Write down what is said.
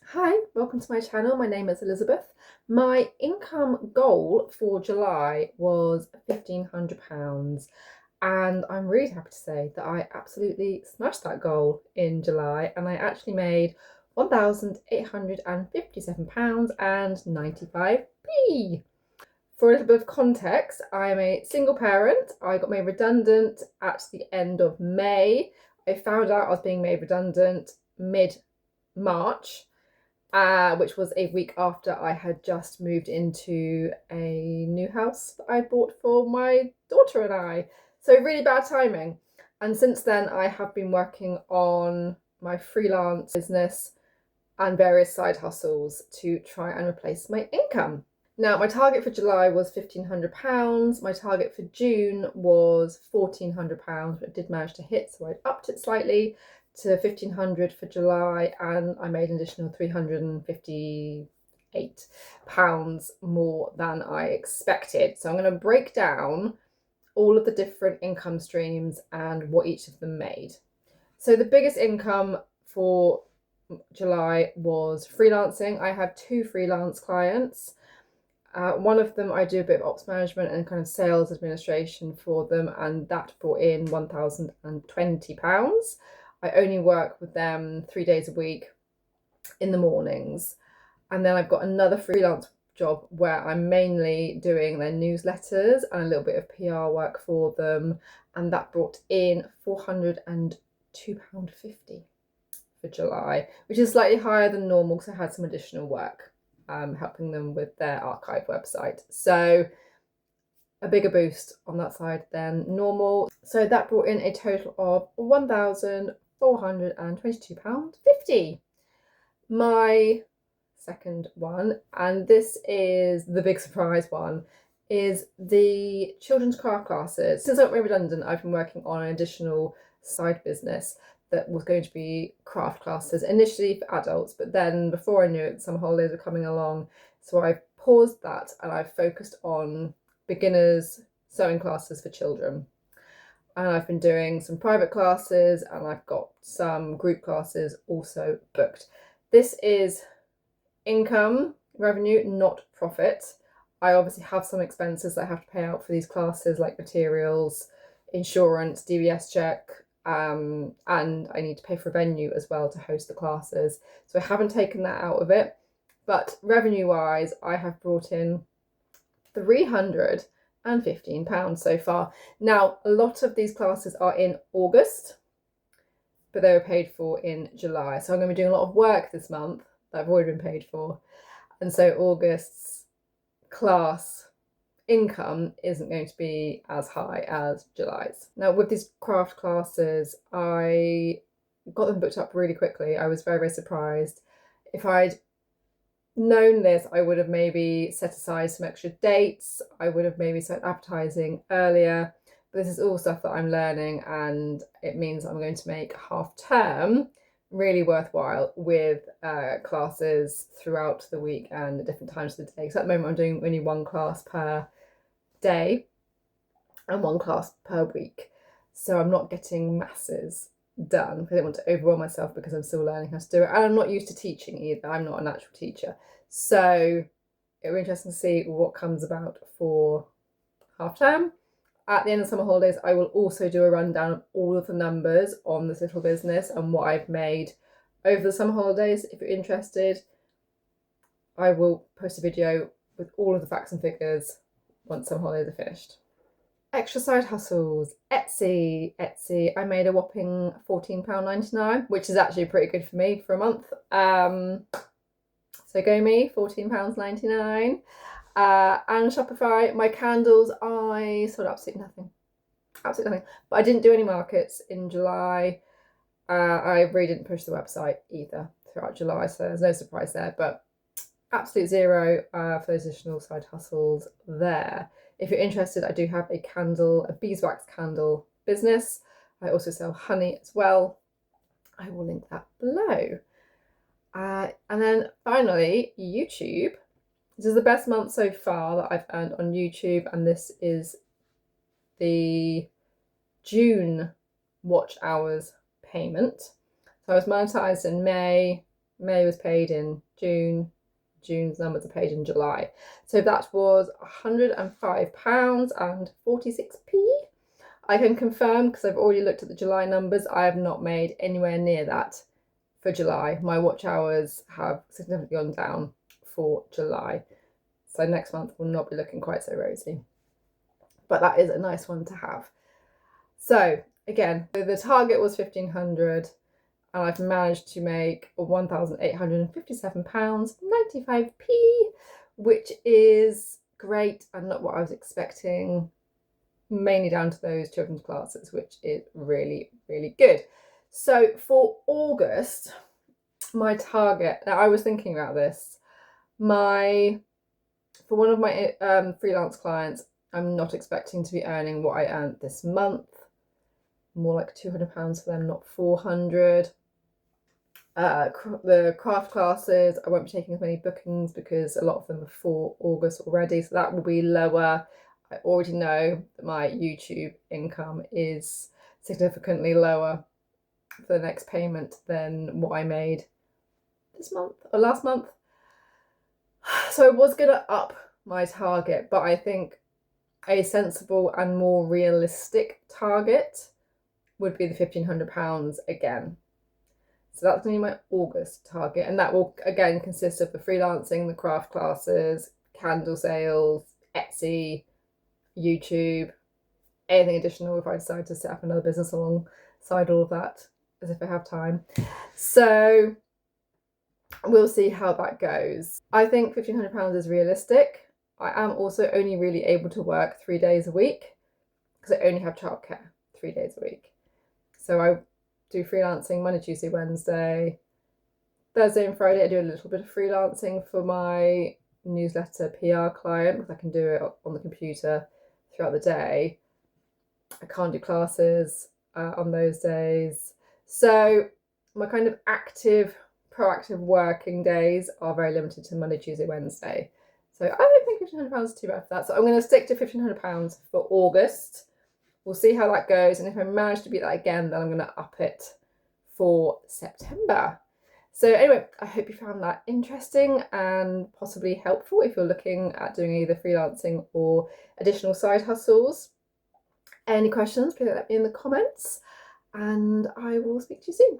Hi, welcome to my channel. My name is Elizabeth. My income goal for July was £1,500, and I'm really happy to say that I absolutely smashed that goal in July, and I actually made £1,857.95. For a little bit of context, I'm a single parent. I got made redundant at the end of May. I found out I was being made redundant mid-March, which was a week after I had just moved into a new house that I bought for my daughter and I. So really bad timing. And since then, I have been working on my freelance business and various side hustles to try and replace my income. Now, my target for July was £1,500. My target for June was £1,400, but I did manage to hit, so I upped it slightly to £1,500 for July, and I made an additional £358 more than I expected. So I'm going to break down all of the different income streams and what each of them made. So the biggest income for July was freelancing. I have two freelance clients. One of them I do a bit of ops management and kind of sales administration for them, and that brought in £1,020. I only work with them 3 days a week in the mornings. And then I've got another freelance job where I'm mainly doing their newsletters and a little bit of PR work for them, and that brought in £402.50 for July, which is slightly higher than normal because I had some additional work helping them with their archive website. So a bigger boost on that side than normal. So that brought in a total of £1,422.50. My second one, and this is the big surprise one, is the children's craft classes. Since I got made redundant, I've been working on an additional side business that was going to be craft classes, initially for adults, but then before I knew it, summer holidays were coming along. So I've paused that and I've focused on beginners sewing classes for children. And I've been doing some private classes and I've got some group classes also booked. This is income revenue, not profit. I obviously have some expenses that I have to pay out for these classes, like materials, insurance, DBS check, and I need to pay for a venue as well to host the classes. So I haven't taken that out of it. But revenue wise, I have brought in £315 so far. Now, a lot of these classes are in August, but they were paid for in July. So I'm going to be doing a lot of work this month that I've already been paid for. And so August's class income isn't going to be as high as July's. Now, with these craft classes, I got them booked up really quickly. I was very, very surprised. If I'd known this, I would have maybe set aside some extra dates. I would have maybe started advertising earlier. But this is all stuff that I'm learning, and it means I'm going to make half term really worthwhile with classes throughout the week and at different times of the day. Because at the moment I'm doing only one class per day and one class per week. So I'm not getting masses done because I don't want to overwhelm myself because I'm still learning how to do it. And I'm not used to teaching either. I'm not a natural teacher. So it'll be interesting to see what comes about for half term. At the end of summer holidays, I will also do a rundown of all of the numbers on this little business and what I've made over the summer holidays. If you're interested, I will post a video with all of the facts and figures once summer holidays are finished. Extra side hustles, Etsy. I made a whopping £14.99, which is actually pretty good for me for a month. So go me, £14.99. And Shopify, my candles, I sold absolutely nothing. Absolutely nothing. But I didn't do any markets in July. I really didn't push the website either throughout July, so there's no surprise there. But absolute zero for those additional side hustles there. If you're interested, I do have a beeswax candle business. I also sell honey as well. I will link that below. And then finally, YouTube. This is the best month so far that I've earned on YouTube, and this is the June watch hours payment. So I was monetized in May, May was paid in June. June's numbers are paid in July. So that was £105.46. I can confirm, because I've already looked at the July numbers, I have not made anywhere near that for July. My watch hours have significantly gone down for July. So next month will not be looking quite so rosy. But that is a nice one to have. So again, the target was 1,500 and I've managed to make £1,857.95, which is great and not what I was expecting, mainly down to those children's classes, which is really, really good. So for August, my target, now I was thinking about this, for one of my freelance clients, I'm not expecting to be earning what I earned this month, more like £200 for them, not 400. The craft classes, I won't be taking as many bookings because a lot of them are for August already, so that will be lower. I already know that my YouTube income is significantly lower for the next payment than what I made this month or last month. So I was going to up my target, but I think a sensible and more realistic target would be the £1,500 again. So that's going to be my August target, and that will again consist of the freelancing, the craft classes, candle sales, Etsy, YouTube, anything additional if I decide to set up another business alongside all of that, as if I have time. So we'll see how that goes. I think £1,500 is realistic. I am also only really able to work 3 days a week because I only have childcare 3 days a week. So I do freelancing Monday, Tuesday, Wednesday. Thursday and Friday I do a little bit of freelancing for my newsletter PR client because I can do it on the computer throughout the day. I can't do classes on those days. So my kind of active, proactive working days are very limited to Monday, Tuesday, Wednesday. So I don't think £1,500 is too bad for that. So I'm going to stick to £1,500 for August. We'll see how that goes. And if I manage to beat that again, then I'm going to up it for September. So anyway, I hope you found that interesting and possibly helpful if you're looking at doing either freelancing or additional side hustles. Any questions, please let me in the comments and I will speak to you soon.